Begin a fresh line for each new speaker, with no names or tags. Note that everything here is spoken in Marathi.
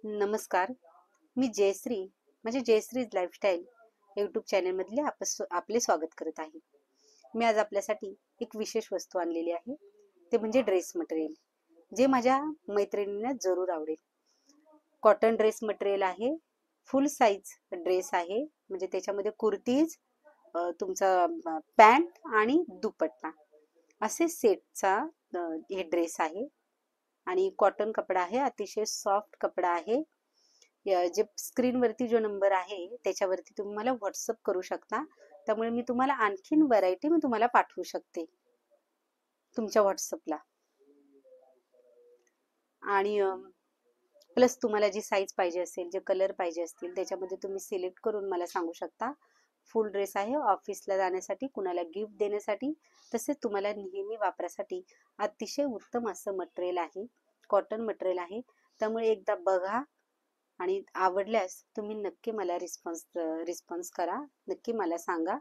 नमस्कार. मी जयश्री, म्हणजे जयश्रीज लाईफस्टाईल यूट्यूब चॅनलमधले आपले स्वागत करत आहे. मी आज आपल्यासाठी एक विशेष वस्तू आणलेली आहे, ते म्हणजे ड्रेस मटेरियल, जे माझ्या मैत्रिणींना जरूर आवडेल. कॉटन ड्रेस मटेरियल आहे, फुल साईज ड्रेस आहे, म्हणजे त्याच्यामध्ये कुर्तीज, तुमचा पॅन्ट आणि दुपट्टा असे सेटचा हे ड्रेस आहे. आणि कॉटन कपडा आहे, अतिशय सॉफ्ट कपडा आहे. जे स्क्रीनवरती जो नंबर आहे त्याच्यावरती तुम्ही मला व्हॉट्सअप करू शकता. त्यामुळे मी तुम्हाला आणखीन व्हरायटी मी तुम्हाला पाठवू शकते तुमच्या व्हॉट्सअपला. आणि प्लस तुम्हाला जी साईज पाहिजे असेल, जे कलर पाहिजे असतील, त्याच्यामध्ये तुम्ही सिलेक्ट करून मला सांगू शकता. फुल ड्रेस आहे, ऑफिसला जाण्यासाठी, कुणाला गिफ्ट देण्यासाठी, तसेच तुम्हाला नेहमी वापरासाठी अतिशय उत्तम असं मटेरियल आहे. कॉटन मटेरियल आहे. त्यामुळे एकदा बघा आणि आवडल्यास तुम्ही नक्की मला रिस्पॉन्स करा, नक्की मला सांगा.